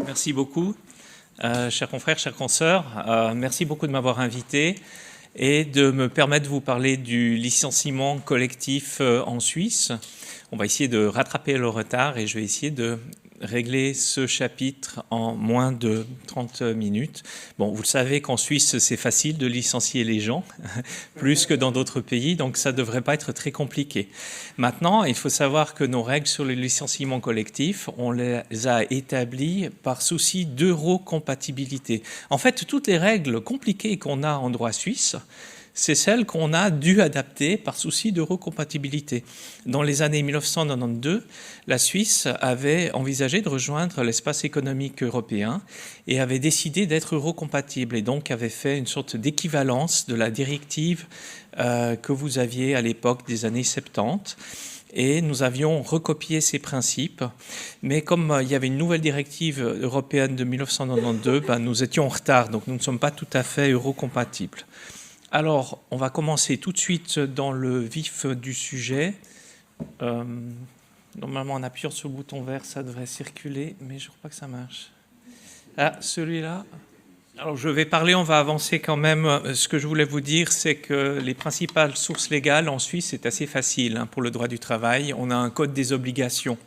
Merci beaucoup, chers confrères, chères consoeurs. Merci beaucoup de m'avoir invité et de me permettre de vous parler du licenciement collectif en Suisse. On va essayer de rattraper le retard et je vais essayer de régler ce chapitre en moins de 30 minutes. Bon, vous le savez qu'en Suisse, c'est facile de licencier les gens, plus que dans d'autres pays, donc ça ne devrait pas être très compliqué. Maintenant, il faut savoir que nos règles sur le licenciement collectif, on les a établies par souci d'eurocompatibilité. En fait, toutes les règles compliquées qu'on a en droit suisse, c'est celles qu'on a dû adapter par souci d'eurocompatibilité. Dans les années 1992, la Suisse avait envisagé de rejoindre l'espace économique européen et avait décidé d'être eurocompatible et donc avait fait une sorte d'équivalence de la directive que vous aviez à l'époque des années 70. Et nous avions recopié ces principes, mais comme il y avait une nouvelle directive européenne de 1992, nous étions en retard, donc nous ne sommes pas tout à fait eurocompatibles. Alors, on va commencer tout de suite dans le vif du sujet. Normalement, en appuyant sur le bouton vert, ça devrait circuler, mais je ne crois pas que ça marche. Ah, celui-là. Alors, je vais parler, on va avancer quand même. Ce que je voulais vous dire, c'est que les principales sources légales en Suisse, c'est assez facile pour le droit du travail. On a un code des obligations.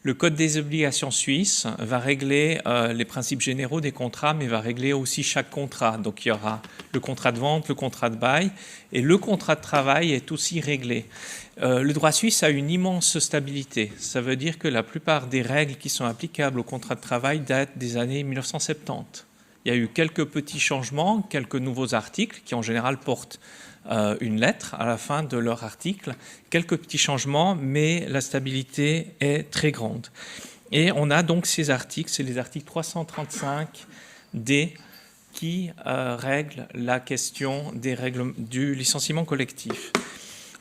Le Code des obligations suisse va régler les principes généraux des contrats, mais va régler aussi chaque contrat. Donc, il y aura le contrat de vente, le contrat de bail, et le contrat de travail est aussi réglé. Le droit suisse a une immense stabilité. Ça veut dire que la plupart des règles qui sont applicables au contrat de travail datent des années 1970. Il y a eu quelques petits changements, quelques nouveaux articles qui en général portent une lettre à la fin de leur article, quelques petits changements, mais la stabilité est très grande. Et on a donc ces articles, c'est les articles 335D qui règlent la question des règles du licenciement collectif.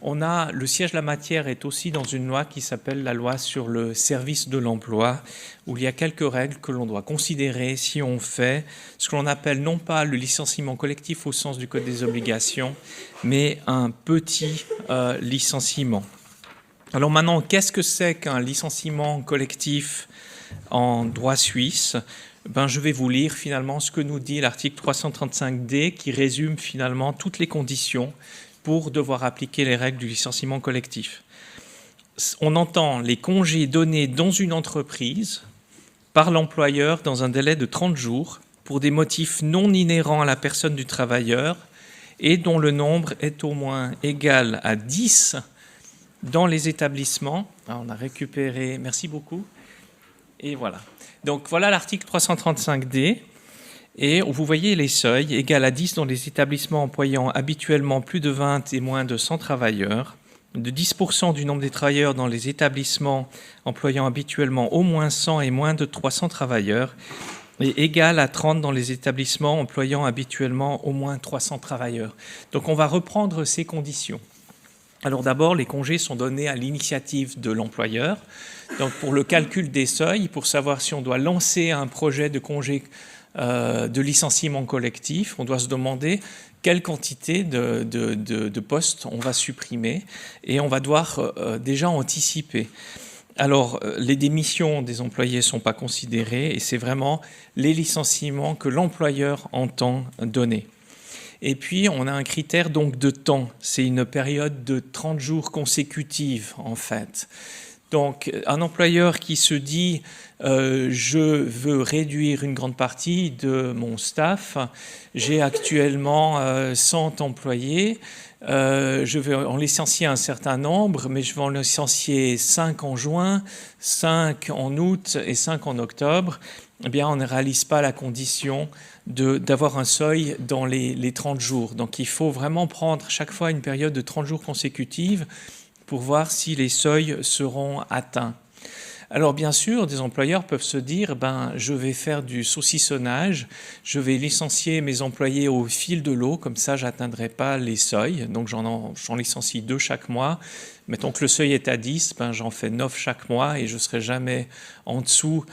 On a, le siège de la matière est aussi dans une loi qui s'appelle la loi sur le service de l'emploi, où il y a quelques règles que l'on doit considérer si on fait ce que l'on appelle non pas le licenciement collectif au sens du Code des obligations, mais un petit licenciement. Alors maintenant, qu'est-ce que c'est qu'un licenciement collectif en droit suisse ? Je vais vous lire finalement ce que nous dit l'article 335D qui résume finalement toutes les conditions pour devoir appliquer les règles du licenciement collectif. On entend les congés donnés dans une entreprise par l'employeur dans un délai de 30 jours pour des motifs non inhérents à la personne du travailleur et dont le nombre est au moins égal à 10 dans les établissements. Alors, on a récupéré, merci beaucoup. Et voilà. Donc voilà l'article 335D. Et vous voyez les seuils, égal à 10 dans les établissements employant habituellement plus de 20 et moins de 100 travailleurs, de 10% du nombre des travailleurs dans les établissements employant habituellement au moins 100 et moins de 300 travailleurs, et égal à 30 dans les établissements employant habituellement au moins 300 travailleurs. Donc on va reprendre ces conditions. Alors d'abord, les congés sont donnés à l'initiative de l'employeur. Donc pour le calcul des seuils, pour savoir si on doit lancer un projet de congé de licenciement collectif, on doit se demander quelle quantité de postes on va supprimer et on va devoir déjà anticiper. Alors, les démissions des employés ne sont pas considérées et c'est vraiment les licenciements que l'employeur entend donner. Et puis, on a un critère donc de temps. C'est une période de 30 jours consécutive, en fait. Donc, un employeur qui se dit je veux réduire une grande partie de mon staff, j'ai actuellement 100 employés, je vais en licencier un certain nombre, mais je vais en licencier 5 en juin, 5 en août et 5 en octobre. Eh bien, on ne réalise pas la condition d'avoir un seuil dans les 30 jours. Donc, il faut vraiment prendre chaque fois une période de 30 jours consécutive pour voir si les seuils seront atteints. Alors bien sûr, des employeurs peuvent se dire je vais faire du saucissonnage, je vais licencier mes employés au fil de l'eau, comme ça je n'atteindrai pas les seuils, donc j'en licencie 2 chaque mois, Mettons que le seuil est à 10, ben, j'en fais 9 chaque mois et je ne serai jamais en dessous,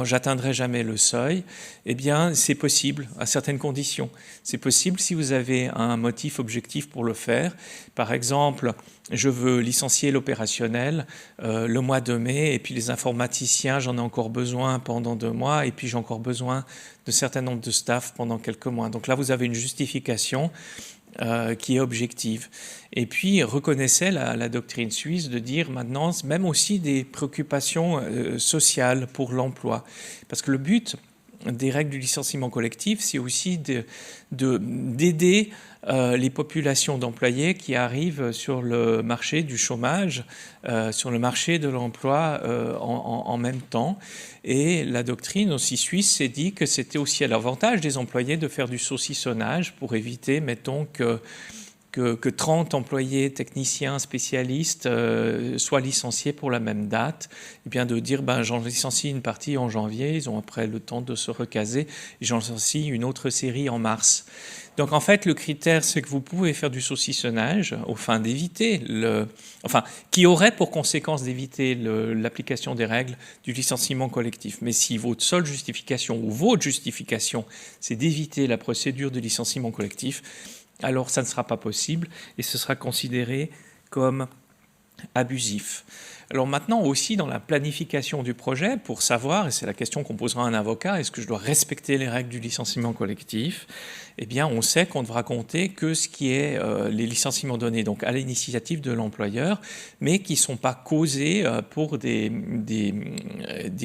j'atteindrai jamais le seuil. Eh bien, c'est possible à certaines conditions. C'est possible si vous avez un motif objectif pour le faire. Par exemple, je veux licencier l'opérationnel le mois de mai et puis les informaticiens, j'en ai encore besoin pendant 2 mois et puis j'ai encore besoin de certain nombre de staff pendant quelques mois. Donc là, vous avez une justification qui est objective. Et puis, reconnaissez la doctrine suisse de dire maintenant, même aussi des préoccupations sociales pour l'emploi. Parce que le but des règles du licenciement collectif, c'est aussi d'aider les populations d'employés qui arrivent sur le marché du chômage, sur le marché de l'emploi en même temps. Et la doctrine aussi suisse s'est dit que c'était aussi à l'avantage des employés de faire du saucissonnage pour éviter, mettons, que 30 employés techniciens spécialistes soient licenciés pour la même date, et bien de dire j'en licencie une partie en janvier, ils ont après le temps de se recaser, et j'en licencie une autre série en mars. Donc en fait, le critère, c'est que vous pouvez faire du saucissonnage au fin d'éviter qui aurait pour conséquence d'éviter l'application des règles du licenciement collectif. Mais si votre seule justification ou votre justification, c'est d'éviter la procédure de licenciement collectif, alors ça ne sera pas possible et ce sera considéré comme abusif. Alors maintenant aussi dans la planification du projet, pour savoir, et c'est la question qu'on posera à un avocat, est-ce que je dois respecter les règles du licenciement collectif? Eh bien on sait qu'on ne devra compter que ce qui est les licenciements donnés donc à l'initiative de l'employeur, mais qui ne sont pas causés pour des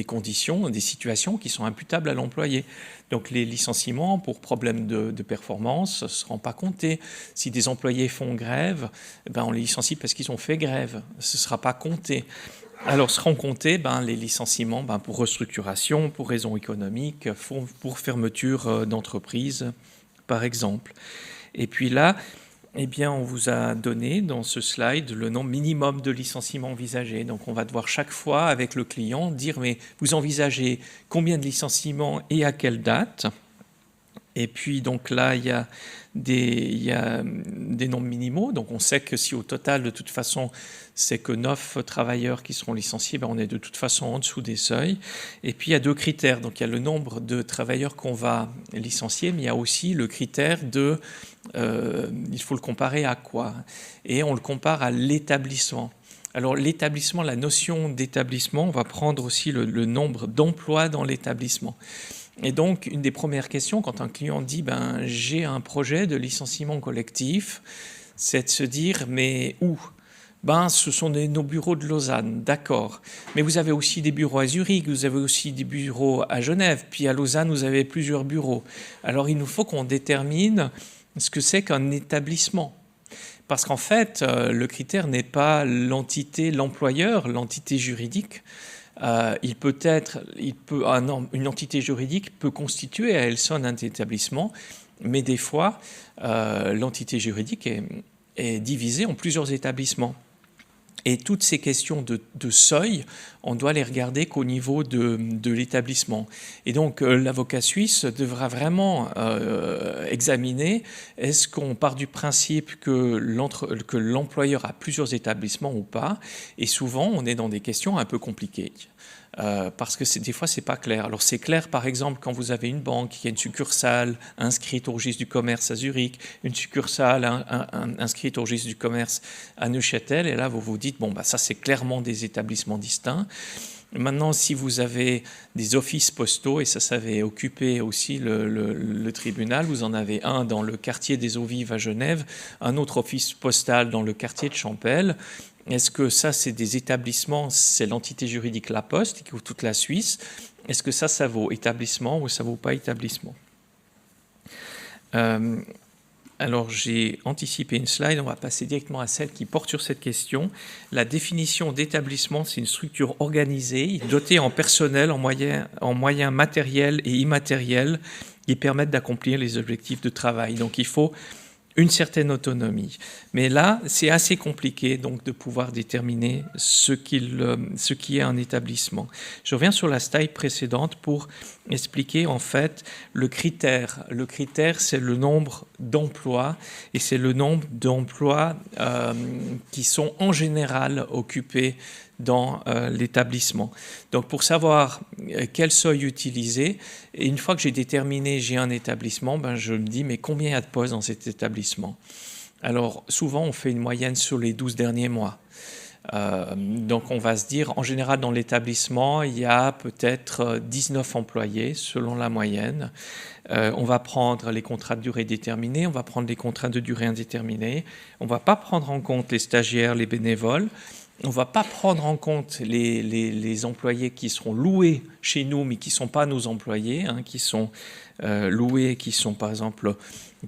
conditions, des situations qui sont imputables à l'employé. Donc les licenciements pour problème de performance ne seront pas comptés. Si des employés font grève, on les licencie parce qu'ils ont fait grève. Ce ne sera pas compté. Alors seront comptés les licenciements pour restructuration, pour raisons économiques, pour fermeture d'entreprise, par exemple. Et puis là, on vous a donné dans ce slide le nombre minimum de licenciements envisagés. Donc on va devoir chaque fois avec le client dire mais vous envisagez combien de licenciements et à quelle date? Et puis donc là il y a des nombres minimaux. Donc on sait que si au total de toute façon c'est que 9 travailleurs qui seront licenciés, on est de toute façon en dessous des seuils. Et puis il y a 2 critères. Donc il y a le nombre de travailleurs qu'on va licencier, mais il y a aussi le critère de il faut le comparer à quoi? Et on le compare à l'établissement. Alors l'établissement, la notion d'établissement, on va prendre aussi le nombre d'emplois dans l'établissement. Et donc, une des premières questions, quand un client dit « j'ai un projet de licenciement collectif », c'est de se dire « mais où ?» Ce sont nos bureaux de Lausanne, d'accord. Mais vous avez aussi des bureaux à Zurich, vous avez aussi des bureaux à Genève, puis à Lausanne, vous avez plusieurs bureaux. Alors, il nous faut qu'on détermine ce que c'est qu'un établissement. Parce qu'en fait, le critère n'est pas l'entité, l'employeur, l'entité juridique. Une entité juridique peut constituer à elle seule un établissement, mais des fois, l'entité juridique est divisée en plusieurs établissements. Et toutes ces questions de seuil, on doit les regarder qu'au niveau de l'établissement. Et donc, l'avocat suisse devra vraiment examiner, est-ce qu'on part du principe que l'employeur a plusieurs établissements ou pas? Et souvent, on est dans des questions un peu compliquées. Parce que des fois, c'est pas clair. Alors, c'est clair, par exemple, quand vous avez une banque qui a une succursale inscrite au registre du commerce à Zurich, une succursale inscrite au registre du commerce à Neuchâtel, et là, vous vous dites, ça, c'est clairement des établissements distincts. Maintenant, si vous avez des offices postaux, et ça avait occupé aussi le tribunal, vous en avez un dans le quartier des Eaux-Vives à Genève, un autre office postal dans le quartier de Champel. Est-ce que ça, c'est des établissements, c'est l'entité juridique La Poste qui couvre toute la Suisse? Est-ce que ça vaut établissement ou ça vaut pas établissement? Alors, j'ai anticipé une slide, on va passer directement à celle qui porte sur cette question. La définition d'établissement, c'est une structure organisée, dotée en personnel, en moyens matériels et immatériels qui permettent d'accomplir les objectifs de travail. Donc, il faut une certaine autonomie. Mais là, c'est assez compliqué donc de pouvoir déterminer ce qui est un établissement. Je reviens sur la slide précédente pour expliquer en fait le critère. Le critère, c'est le nombre d'emplois et c'est le nombre d'emplois qui sont en général occupés dans l'établissement. Donc pour savoir quel seuil utiliser, et une fois que j'ai déterminé j'ai un établissement, ben je me dis mais combien il y a de postes dans cet établissement? Alors souvent on fait une moyenne sur les 12 derniers mois. Donc on va se dire en général dans l'établissement il y a peut-être 19 employés selon la moyenne. On va prendre les contrats de durée déterminée, on va prendre les contrats de durée indéterminée, on ne va pas prendre en compte les stagiaires, les bénévoles. On ne va pas prendre en compte les employés qui seront loués chez nous, mais qui ne sont pas nos employés, hein, qui sont loués, qui sont par exemple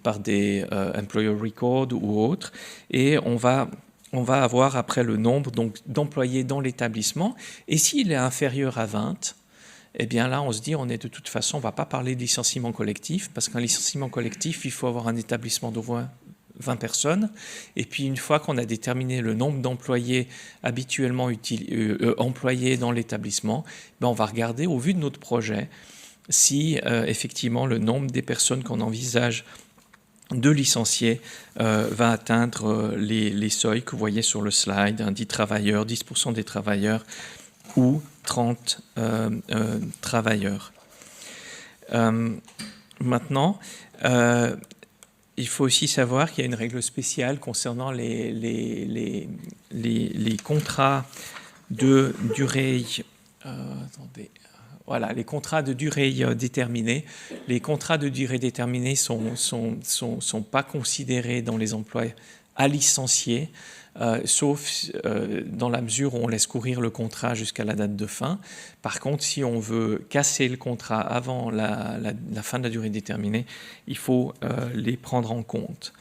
par des employer record ou autres. Et on va avoir après le nombre d'employés dans l'établissement. Et s'il est inférieur à 20, eh bien là, on se dit, on est de toute façon, on ne va pas parler de licenciement collectif, parce qu'un licenciement collectif, il faut avoir un établissement d'au moins 20 personnes, et puis une fois qu'on a déterminé le nombre d'employés habituellement employés dans l'établissement, ben on va regarder au vu de notre projet si effectivement le nombre des personnes qu'on envisage de licencier va atteindre les seuils que vous voyez sur le slide, hein, 10 travailleurs, 10% des travailleurs ou 30 travailleurs. Maintenant, il faut aussi savoir qu'il y a une règle spéciale concernant les contrats de durée. Voilà, les contrats de durée déterminée. Les contrats de durée déterminée sont pas considérés dans les emplois à licencier, sauf dans la mesure où on laisse courir le contrat jusqu'à la date de fin. Par contre, si on veut casser le contrat avant la fin de la durée déterminée, il faut les prendre en compte.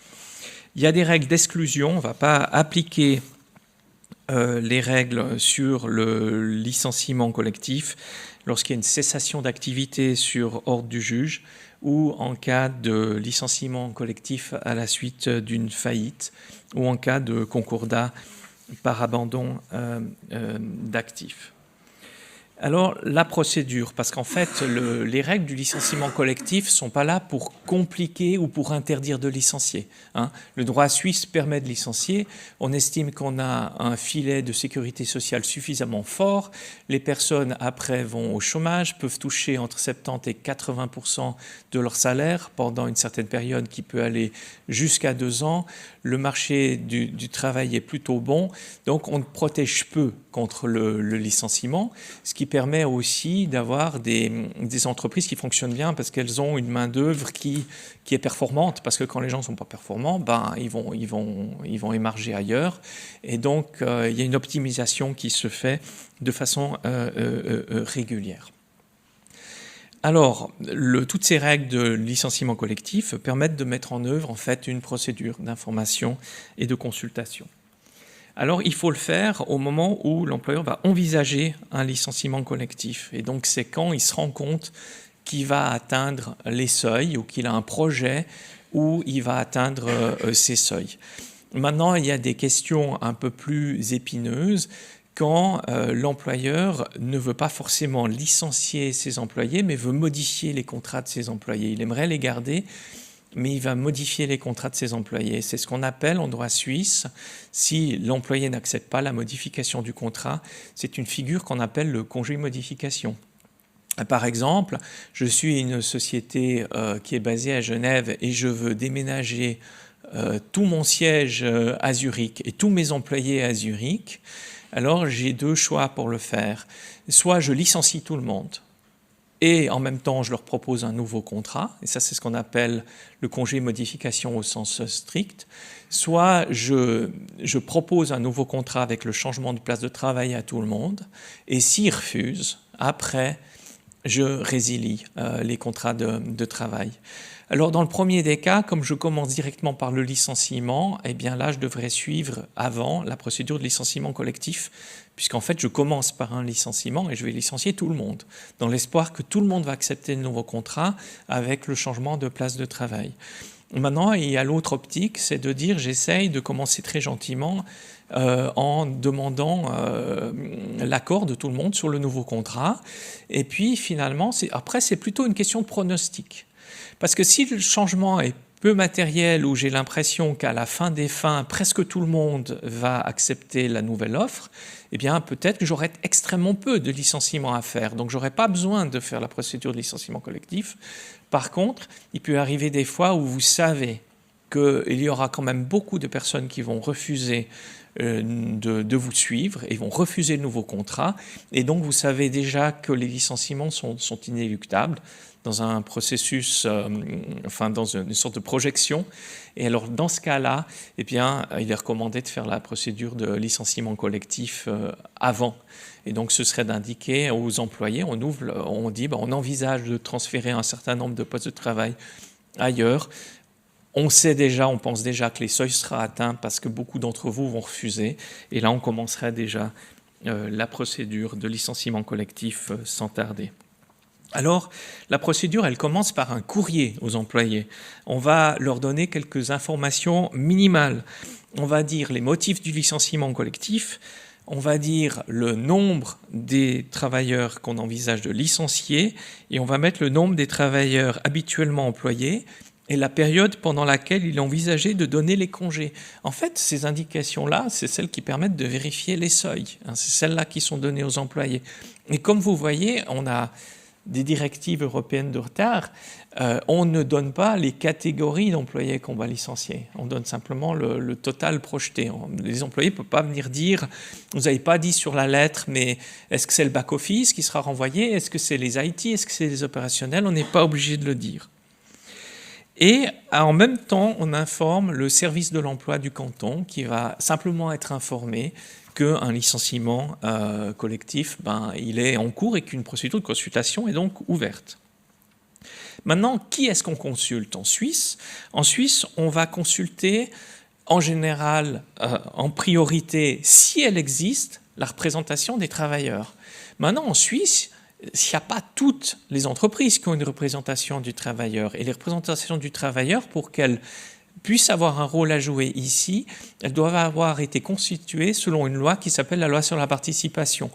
Il y a des règles d'exclusion. On ne va pas appliquer les règles sur le licenciement collectif lorsqu'il y a une cessation d'activité sur ordre du juge ou en cas de licenciement collectif à la suite d'une faillite ou en cas de concordat par abandon d'actifs. Alors, la procédure, parce qu'en fait, les règles du licenciement collectif ne sont pas là pour compliquer ou pour interdire de licencier, hein. Le droit suisse permet de licencier. On estime qu'on a un filet de sécurité sociale suffisamment fort. Les personnes, après, vont au chômage, peuvent toucher entre 70 et 80% de leur salaire pendant une certaine période qui peut aller jusqu'à 2 ans. Le marché du travail est plutôt bon, donc on protège peu contre le licenciement, ce qui permet aussi d'avoir des entreprises qui fonctionnent bien parce qu'elles ont une main-d'œuvre qui est performante, parce que quand les gens ne sont pas performants, ben, ils vont émarger ailleurs. Et donc, il y a une optimisation qui se fait de façon régulière. Alors, toutes ces règles de licenciement collectif permettent de mettre en œuvre en fait une procédure d'information et de consultation. Alors, il faut le faire au moment où l'employeur va envisager un licenciement collectif. Et donc, c'est quand il se rend compte qu'il va atteindre les seuils ou qu'il a un projet où il va atteindre ces seuils. Maintenant, il y a des questions un peu plus épineuses quand l'employeur ne veut pas forcément licencier ses employés, mais veut modifier les contrats de ses employés. Il aimerait les garder, mais il va modifier les contrats de ses employés. C'est ce qu'on appelle en droit suisse, si l'employé n'accepte pas la modification du contrat, c'est une figure qu'on appelle le congé modification. Par exemple, je suis une société qui est basée à Genève et je veux déménager tout mon siège à Zurich et tous mes employés à Zurich. Alors j'ai 2 choix pour le faire. Soit je licencie tout le monde et en même temps je leur propose un nouveau contrat, et ça c'est ce qu'on appelle le congé modification au sens strict. Soit je propose un nouveau contrat avec le changement de place de travail à tout le monde, et s'ils refusent, après je résilie les contrats de travail. Alors dans le premier des cas, comme je commence directement par le licenciement, eh bien là je devrais suivre avant la procédure de licenciement collectif, puisqu'en fait je commence par un licenciement et je vais licencier tout le monde, dans l'espoir que tout le monde va accepter le nouveau contrat avec le changement de place de travail. Maintenant, il y a l'autre optique, c'est de dire j'essaye de commencer très gentiment en demandant l'accord de tout le monde sur le nouveau contrat. Et puis finalement, après, c'est plutôt une question de pronostic. Parce que si le changement est peu matériel, où j'ai l'impression qu'à la fin des fins, presque tout le monde va accepter la nouvelle offre, eh bien peut-être que j'aurai extrêmement peu de licenciements à faire. Donc je n'aurai pas besoin de faire la procédure de licenciement collectif. Par contre, il peut arriver des fois où vous savez qu'il y aura quand même beaucoup de personnes qui vont refuser de vous suivre et vont refuser le nouveau contrat. Et donc, vous savez déjà que les licenciements sont inéluctables dans un processus, dans une sorte de projection. Et alors, dans ce cas-là, eh bien, il est recommandé de faire la procédure de licenciement collectif avant. Et donc, ce serait d'indiquer aux employés, on dit, on envisage de transférer un certain nombre de postes de travail ailleurs. On pense déjà que les seuils seront atteints parce que beaucoup d'entre vous vont refuser. Et là, on commencerait déjà la procédure de licenciement collectif sans tarder. Alors, la procédure, elle commence par un courrier aux employés. On va leur donner quelques informations minimales. On va dire les motifs du licenciement collectif, on va dire le nombre des travailleurs qu'on envisage de licencier, et on va mettre le nombre des travailleurs habituellement employés, et la période pendant laquelle il est envisagé de donner les congés. En fait, ces indications-là, c'est celles qui permettent de vérifier les seuils. C'est celles-là qui sont données aux employés. Et comme vous voyez, on a des directives européennes de retard. On ne donne pas les catégories d'employés qu'on va licencier. On donne simplement le total projeté. Les employés ne peuvent pas venir dire « vous n'avez pas dit sur la lettre, mais est-ce que c'est le back-office qui sera renvoyé? Est-ce que c'est les IT? Est-ce que c'est les opérationnels ?» On n'est pas obligé de le dire. Et en même temps, on informe le service de l'emploi du canton qui va simplement être informé qu'un licenciement collectif, il est en cours et qu'une procédure de consultation est donc ouverte. Maintenant, qui est-ce qu'on consulte en Suisse? En Suisse, on va consulter en général, en priorité, si elle existe, la représentation des travailleurs. Maintenant, en Suisse, il n'y a pas toutes les entreprises qui ont une représentation du travailleur. Et les représentations du travailleur, pour qu'elles puissent avoir un rôle à jouer ici, elles doivent avoir été constituées selon une loi qui s'appelle la loi sur la participation.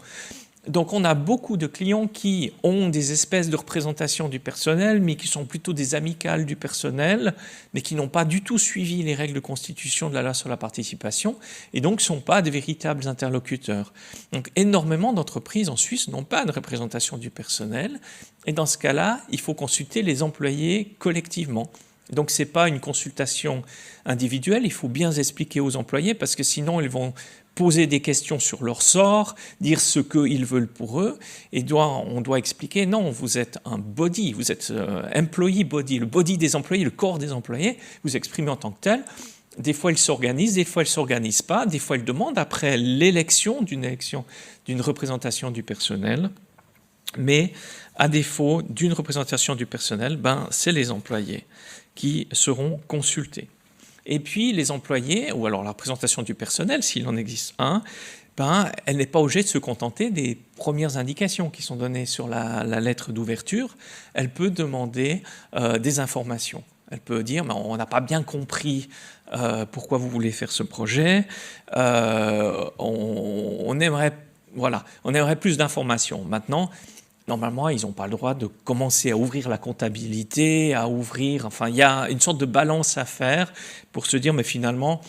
Donc on a beaucoup de clients qui ont des espèces de représentations du personnel, mais qui sont plutôt des amicales du personnel, mais qui n'ont pas du tout suivi les règles de constitution de la loi sur la participation, et donc ne sont pas de véritables interlocuteurs. Donc énormément d'entreprises en Suisse n'ont pas de représentation du personnel, et dans ce cas-là, il faut consulter les employés collectivement. Donc ce n'est pas une consultation individuelle, il faut bien expliquer aux employés, parce que sinon ils vont poser des questions sur leur sort, dire ce qu'ils veulent pour eux, et on doit expliquer, non, vous êtes un body, vous êtes employee body, le body des employés, le corps des employés, vous exprimez en tant que tel. Des fois, ils s'organisent, des fois, ils ne s'organisent pas, des fois, ils demandent après l'élection d'une représentation du personnel, mais à défaut d'une représentation du personnel, c'est les employés qui seront consultés. Et puis les employés, ou alors la représentation du personnel, s'il en existe un, elle n'est pas obligée de se contenter des premières indications qui sont données sur la lettre d'ouverture. Elle peut demander des informations. Elle peut dire « on n'a pas bien compris pourquoi vous voulez faire ce projet, on aimerait plus d'informations. » Maintenant, normalement, ils n'ont pas le droit de commencer à ouvrir la comptabilité, il y a une sorte de balance à faire pour se dire, mais finalement,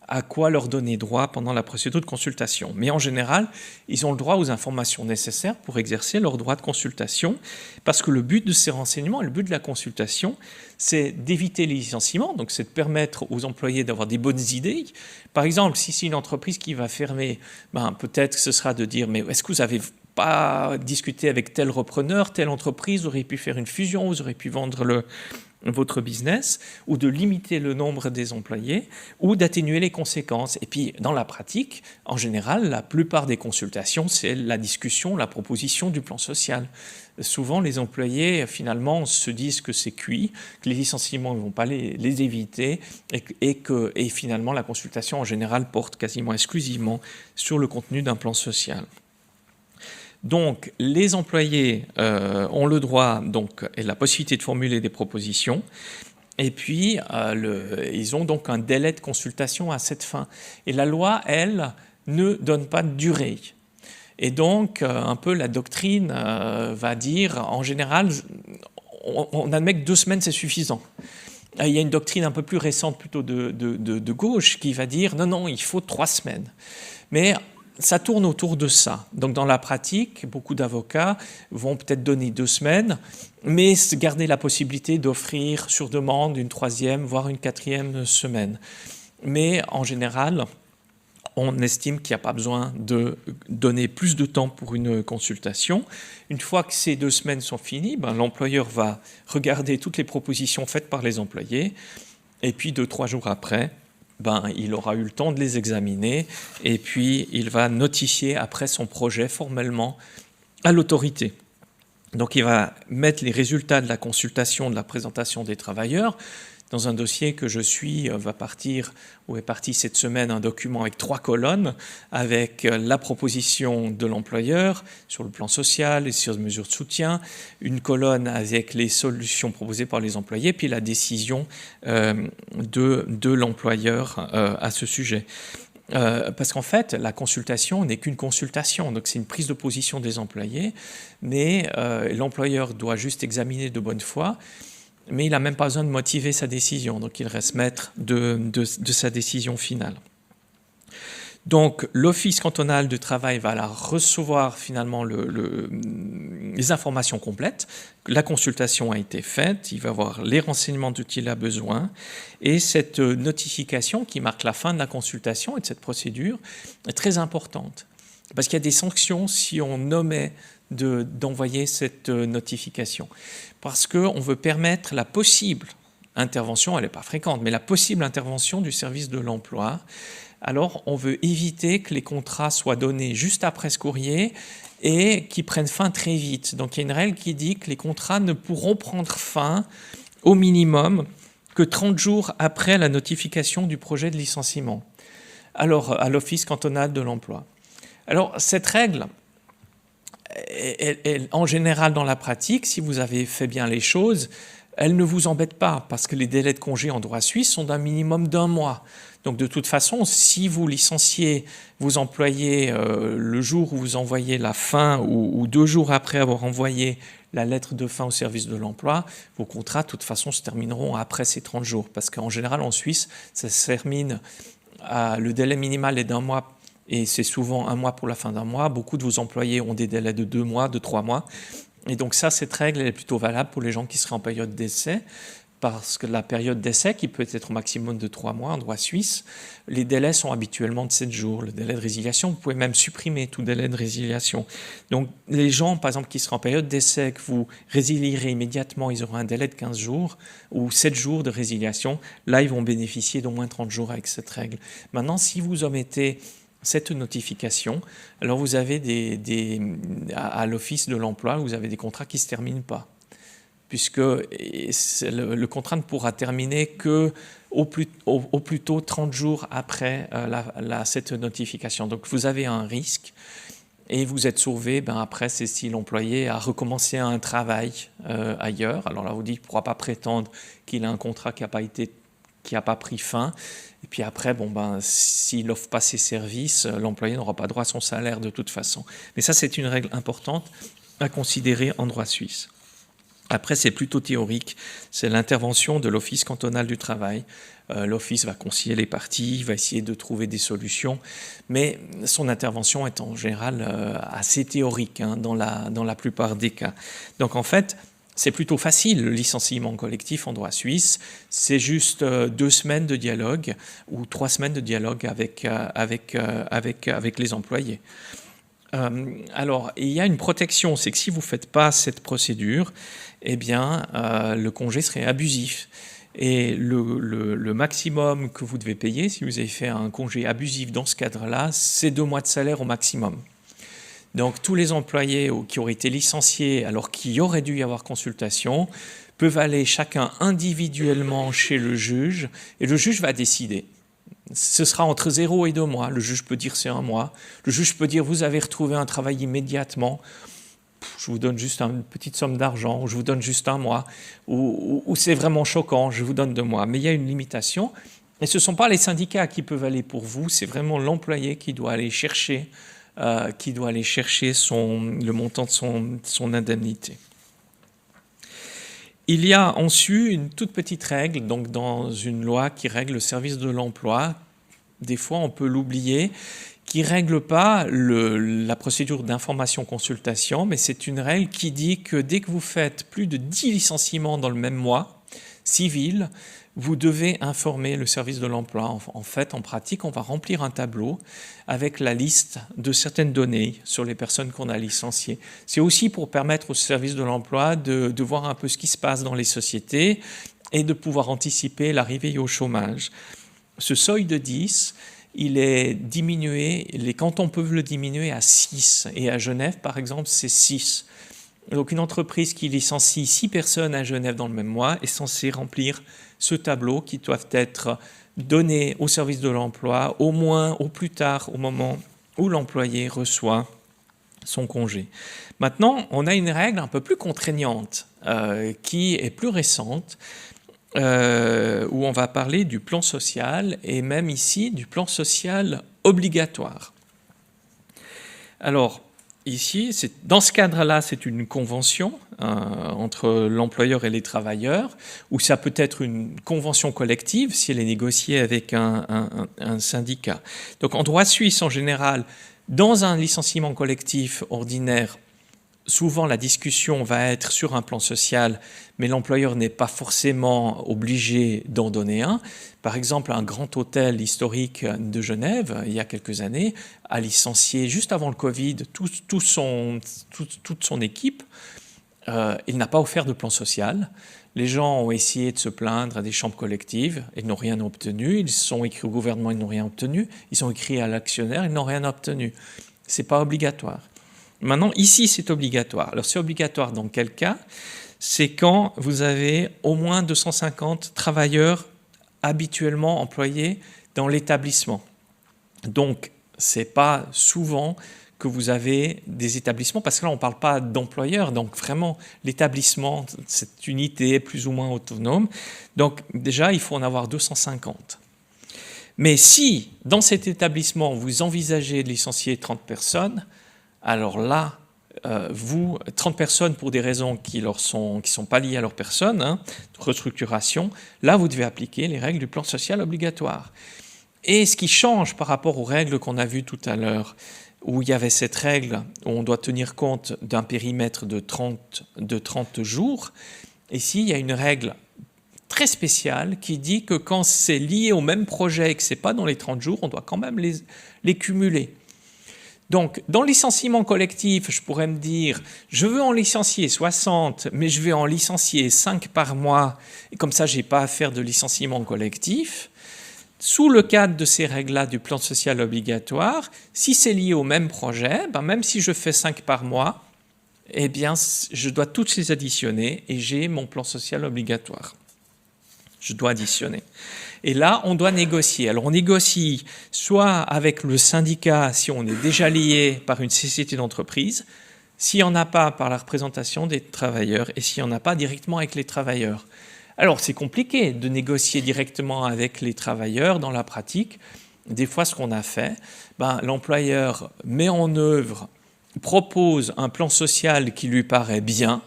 à quoi leur donner droit pendant la procédure de consultation. Mais en général, ils ont le droit aux informations nécessaires pour exercer leur droit de consultation, parce que le but de ces renseignements, le but de la consultation, c'est d'éviter les licenciements, donc c'est de permettre aux employés d'avoir des bonnes idées. Par exemple, si c'est une entreprise qui va fermer, peut-être que ce sera de dire, mais est-ce que vous avez pas discuter avec tel repreneur, telle entreprise, vous aurez pu faire une fusion, vous aurez pu vendre votre business, ou de limiter le nombre des employés, ou d'atténuer les conséquences. Et puis, dans la pratique, en général, la plupart des consultations, c'est la discussion, la proposition du plan social. Souvent, les employés, finalement, se disent que c'est cuit, que les licenciements ne vont pas les éviter, et finalement, la consultation, en général, porte quasiment exclusivement sur le contenu d'un plan social. Donc, les employés ont le droit et la possibilité de formuler des propositions. Et puis, ils ont donc un délai de consultation à cette fin. Et la loi, elle, ne donne pas de durée. Et donc, un peu la doctrine va dire, en général, on admet que 2 semaines, c'est suffisant. Il y a une doctrine un peu plus récente, plutôt de gauche, qui va dire, non, il faut 3 semaines. Mais ça tourne autour de ça. Donc, dans la pratique, beaucoup d'avocats vont peut-être donner 2 semaines, mais garder la possibilité d'offrir sur demande une 3e, voire une 4e semaine. Mais en général, on estime qu'il n'y a pas besoin de donner plus de temps pour une consultation. Une fois que ces 2 semaines sont finies, l'employeur va regarder toutes les propositions faites par les employés, et puis 2-3 jours après, il aura eu le temps de les examiner, et puis il va notifier après son projet formellement à l'autorité. Donc il va mettre les résultats de la consultation, de la présentation des travailleurs. Dans un dossier que je suis, est parti cette semaine un document avec 3 colonnes, avec la proposition de l'employeur sur le plan social et sur les mesures de soutien, une colonne avec les solutions proposées par les employés, puis la décision de l'employeur à ce sujet. Parce qu'en fait, la consultation n'est qu'une consultation, donc c'est une prise de position des employés, mais l'employeur doit juste examiner de bonne foi, mais il n'a même pas besoin de motiver sa décision, donc il reste maître de sa décision finale. Donc l'Office cantonal du travail va recevoir finalement les informations complètes. La consultation a été faite, il va avoir les renseignements dont il a besoin, et cette notification qui marque la fin de la consultation et de cette procédure est très importante, parce qu'il y a des sanctions si on omet d'envoyer cette notification, parce qu'on veut permettre la possible intervention, elle n'est pas fréquente, mais la possible intervention du service de l'emploi. Alors on veut éviter que les contrats soient donnés juste après ce courrier et qu'ils prennent fin très vite. Donc il y a une règle qui dit que les contrats ne pourront prendre fin au minimum que 30 jours après la notification du projet de licenciement, alors à l'Office cantonal de l'emploi. Alors cette règle, en général, dans la pratique, si vous avez fait bien les choses, elle ne vous embête pas, parce que les délais de congé en droit suisse sont d'un minimum d'1 mois. Donc de toute façon, si vous licenciez vos employés le jour où vous envoyez la fin ou 2 jours après avoir envoyé la lettre de fin au service de l'emploi, vos contrats de toute façon se termineront après ces 30 jours. Parce qu'en général, en Suisse, ça se termine, le délai minimal est d'1 mois, et c'est souvent 1 mois pour la fin d'1 mois. Beaucoup de vos employés ont des délais de 2 mois, de 3 mois. Et donc ça, cette règle elle est plutôt valable pour les gens qui seraient en période d'essai, parce que la période d'essai, qui peut être au maximum de 3 mois en droit suisse, les délais sont habituellement de 7 jours. Le délai de résiliation, vous pouvez même supprimer tout délai de résiliation. Donc les gens, par exemple, qui seraient en période d'essai, que vous résilierez immédiatement, ils auront un délai de 15 jours ou 7 jours de résiliation. Là, ils vont bénéficier d'au moins 30 jours avec cette règle. Maintenant, si vous omettez cette notification, alors vous avez à l'Office de l'emploi, vous avez des contrats qui ne se terminent pas, puisque le contrat ne pourra terminer qu'au plus tôt 30 jours après cette notification. Donc vous avez un risque et vous êtes sauvé, après c'est si l'employé a recommencé un travail ailleurs. Alors là vous dites qu'il ne pourra pas prétendre qu'il a un contrat qui n'a pas pris fin. Et puis après, s'il n'offre pas ses services, l'employé n'aura pas droit à son salaire de toute façon. Mais ça, c'est une règle importante à considérer en droit suisse. Après, c'est plutôt théorique. C'est l'intervention de l'Office cantonal du travail. L'Office va concilier les parties, va essayer de trouver des solutions, mais son intervention est en général assez théorique dans la plupart des cas. Donc en fait, c'est plutôt facile, le licenciement collectif en droit suisse. C'est juste 2 semaines de dialogue ou 3 semaines de dialogue avec les employés. Alors, il y a une protection, c'est que si vous ne faites pas cette procédure, le congé serait abusif. Et le maximum que vous devez payer, si vous avez fait un congé abusif dans ce cadre-là, c'est 2 mois de salaire au maximum. Donc tous les employés qui auraient été licenciés alors qu'il y aurait dû y avoir consultation peuvent aller chacun individuellement chez le juge et le juge va décider. Ce sera entre 0 et 2 mois. Le juge peut dire c'est 1 mois. Le juge peut dire vous avez retrouvé un travail immédiatement. je vous donne juste une petite somme d'argent, ou je vous donne juste un mois, ou c'est vraiment choquant, je vous donne 2 mois. Mais il y a une limitation. Et ce ne sont pas les syndicats qui peuvent aller pour vous, c'est vraiment l'employé qui doit aller chercher, le montant de son indemnité. Il y a ensuite une toute petite règle, donc dans une loi qui règle le service de l'emploi, des fois on peut l'oublier, qui ne règle pas la procédure d'information-consultation, mais c'est une règle qui dit que dès que vous faites plus de 10 licenciements dans le même mois, civil, vous devez informer le service de l'emploi. En fait, en pratique, on va remplir un tableau avec la liste de certaines données sur les personnes qu'on a licenciées. C'est aussi pour permettre au service de l'emploi de voir un peu ce qui se passe dans les sociétés et de pouvoir anticiper l'arrivée au chômage. Ce seuil de 10, il est diminué, les cantons peuvent le diminuer à 6. Et à Genève, par exemple, c'est 6. Donc une entreprise qui licencie 6 personnes à Genève dans le même mois est censée remplir ce tableau qui doivent être donnés au service de l'emploi au moins, au plus tard, au moment où l'employé reçoit son congé. Maintenant, on a une règle un peu plus contraignante qui est plus récente, où on va parler du plan social et même ici du plan social obligatoire. Alors, ici, dans ce cadre-là, c'est une convention entre l'employeur et les travailleurs, ou ça peut être une convention collective si elle est négociée avec un syndicat. Donc en droit suisse, en général, dans un licenciement collectif ordinaire, souvent la discussion va être sur un plan social, mais l'employeur n'est pas forcément obligé d'en donner un. Par exemple, un grand hôtel historique de Genève, il y a quelques années, a licencié juste avant le Covid toute son équipe. Il n'a pas offert de plan social. Les gens ont essayé de se plaindre à des chambres collectives, ils n'ont rien obtenu. Ils sont écrits au gouvernement, ils n'ont rien obtenu. Ils sont écrits à l'actionnaire, ils n'ont rien obtenu. Ce n'est pas obligatoire. Maintenant, ici, c'est obligatoire. Alors, c'est obligatoire dans quel cas? C'est quand vous avez au moins 250 travailleurs habituellement employés dans l'établissement. Donc, ce n'est pas souvent que vous avez des établissements, parce que là, on ne parle pas d'employeurs, donc vraiment, l'établissement, cette unité est plus ou moins autonome. Donc, déjà, il faut en avoir 250. Mais si, dans cet établissement, vous envisagez de licencier 30 personnes, alors là, 30 personnes pour des raisons qui sont pas liées à leur personne, restructuration, là, vous devez appliquer les règles du plan social obligatoire. Et ce qui change par rapport aux règles qu'on a vues tout à l'heure, où il y avait cette règle où on doit tenir compte d'un périmètre de 30 jours, ici, il y a une règle très spéciale qui dit que quand c'est lié au même projet et que ce n'est pas dans les 30 jours, on doit quand même les cumuler. Donc, dans le licenciement collectif, je pourrais me dire, je veux en licencier 60, mais je vais en licencier 5 par mois, et comme ça, je n'ai pas à faire de licenciement collectif. Sous le cadre de ces règles-là du plan social obligatoire, si c'est lié au même projet, même si je fais 5 par mois, eh bien, je dois toutes les additionner et j'ai mon plan social obligatoire. Je dois additionner. Et là, on doit négocier. Alors, on négocie soit avec le syndicat si on est déjà lié par une société d'entreprise, s'il n'y en a pas par la représentation des travailleurs et s'il n'y en a pas directement avec les travailleurs. Alors, c'est compliqué de négocier directement avec les travailleurs dans la pratique. Des fois, ce qu'on a fait, l'employeur met en œuvre, propose un plan social qui lui paraît bien,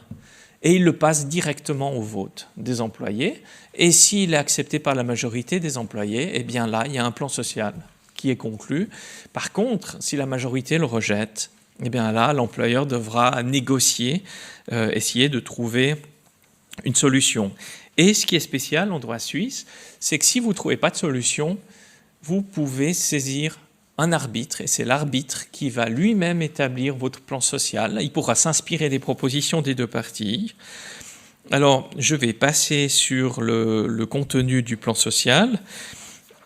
et il le passe directement au vote des employés. Et s'il est accepté par la majorité des employés, eh bien là, il y a un plan social qui est conclu. Par contre, si la majorité le rejette, eh bien là, l'employeur devra négocier, essayer de trouver une solution. Et ce qui est spécial en droit suisse, c'est que si vous ne trouvez pas de solution, vous pouvez saisir un arbitre, et c'est l'arbitre qui va lui-même établir votre plan social. Il pourra s'inspirer des propositions des deux parties. Alors, je vais passer sur le contenu du plan social,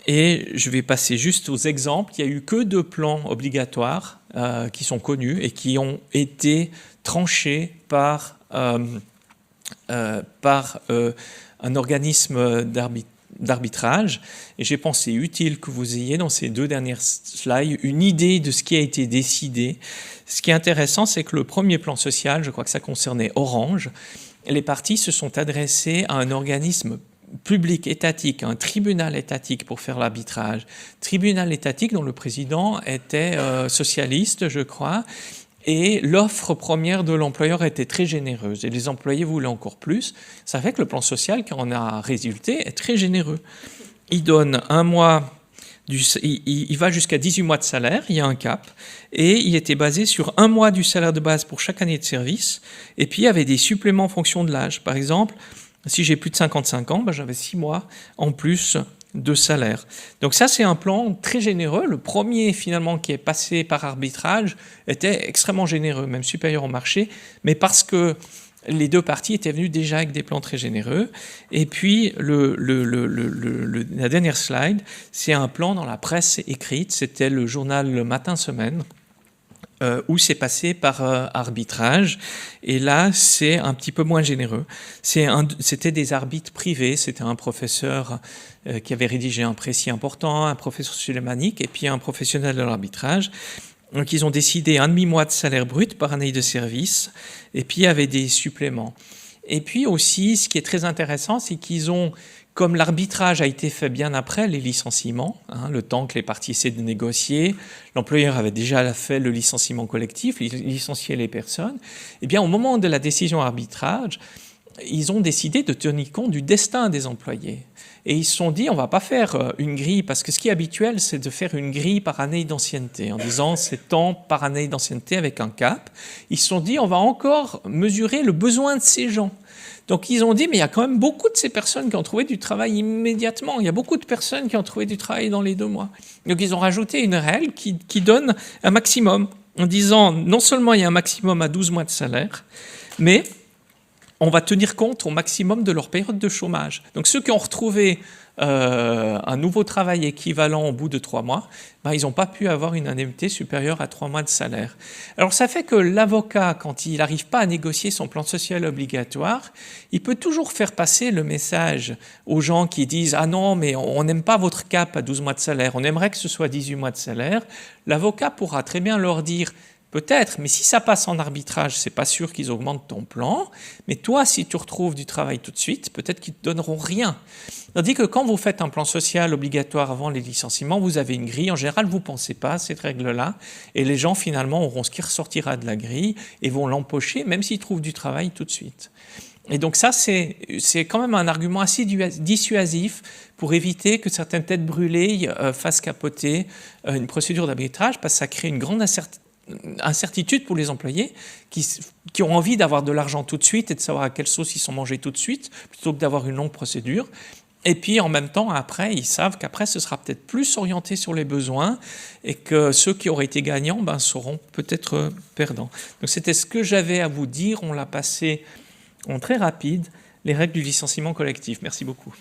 et je vais passer juste aux exemples. Il n'y a eu que 2 plans obligatoires qui sont connus et qui ont été tranchés par un organisme d'arbitrage. Et j'ai pensé utile que vous ayez dans ces 2 dernières slides une idée de ce qui a été décidé. Ce qui est intéressant, c'est que le premier plan social, je crois que ça concernait Orange, les parties se sont adressées à un organisme public étatique, un tribunal étatique pour faire l'arbitrage. Tribunal étatique dont le président était socialiste, je crois, et l'offre première de l'employeur était très généreuse et les employés voulaient encore plus. Ça fait que le plan social qui en a résulté est très généreux. Il donne un mois, il va jusqu'à 18 mois de salaire, il y a un cap, et il était basé sur 1 mois du salaire de base pour chaque année de service, et puis il y avait des suppléments en fonction de l'âge. Par exemple, si j'ai plus de 55 ans, j'avais 6 mois en plus de salaire. Donc ça, c'est un plan très généreux. Le premier, finalement, qui est passé par arbitrage, était extrêmement généreux, même supérieur au marché, mais parce que les 2 parties étaient venues déjà avec des plans très généreux. Et puis, la dernière slide, c'est un plan dans la presse écrite. C'était le journal Le Matin Semaine, où c'est passé par arbitrage. Et là, c'est un petit peu moins généreux. C'était des arbitres privés. C'était un professeur qui avait rédigé un précis important, un professeur sulémanique, et puis un professionnel de l'arbitrage. Donc, ils ont décidé 1 demi-mois de salaire brut par année de service, et puis il y avait des suppléments. Et puis aussi, ce qui est très intéressant, c'est qu'ils ont, comme l'arbitrage a été fait bien après les licenciements, le temps que les parties essaient de négocier, l'employeur avait déjà fait le licenciement collectif, licencié les personnes, et bien au moment de la décision arbitrage, ils ont décidé de tenir compte du destin des employés. Et ils se sont dit, on ne va pas faire une grille, parce que ce qui est habituel, c'est de faire une grille par année d'ancienneté, en disant c'est tant par année d'ancienneté avec un cap. Ils se sont dit, on va encore mesurer le besoin de ces gens. Donc ils ont dit, mais il y a quand même beaucoup de ces personnes qui ont trouvé du travail immédiatement. Il y a beaucoup de personnes qui ont trouvé du travail dans les 2 mois. Donc ils ont rajouté une règle qui donne un maximum, en disant, non seulement il y a un maximum à 12 mois de salaire, mais on va tenir compte au maximum de leur période de chômage. Donc ceux qui ont retrouvé un nouveau travail équivalent au bout de 3 mois, ils n'ont pas pu avoir une indemnité supérieure à 3 mois de salaire. Alors ça fait que l'avocat, quand il n'arrive pas à négocier son plan social obligatoire, il peut toujours faire passer le message aux gens qui disent « Ah non, mais on n'aime pas votre cap à 12 mois de salaire, on aimerait que ce soit 18 mois de salaire ». L'avocat pourra très bien leur dire « Peut-être, mais si ça passe en arbitrage, c'est pas sûr qu'ils augmentent ton plan. Mais toi, si tu retrouves du travail tout de suite, peut-être qu'ils te donneront rien. » Tandis que quand vous faites un plan social obligatoire avant les licenciements, vous avez une grille. En général, vous ne pensez pas à cette règle-là. Et les gens, finalement, auront ce qui ressortira de la grille et vont l'empocher, même s'ils trouvent du travail tout de suite. Et donc ça, c'est quand même un argument assez dissuasif pour éviter que certaines têtes brûlées fassent capoter une procédure d'arbitrage, parce que ça crée une grande incertitude pour les employés qui ont envie d'avoir de l'argent tout de suite et de savoir à quelle sauce ils sont mangés tout de suite, plutôt que d'avoir une longue procédure. Et puis en même temps, après, ils savent qu'après, ce sera peut-être plus orienté sur les besoins et que ceux qui auraient été gagnants seront peut-être perdants. Donc c'était ce que j'avais à vous dire. On l'a passé en très rapide, les règles du licenciement collectif. Merci beaucoup.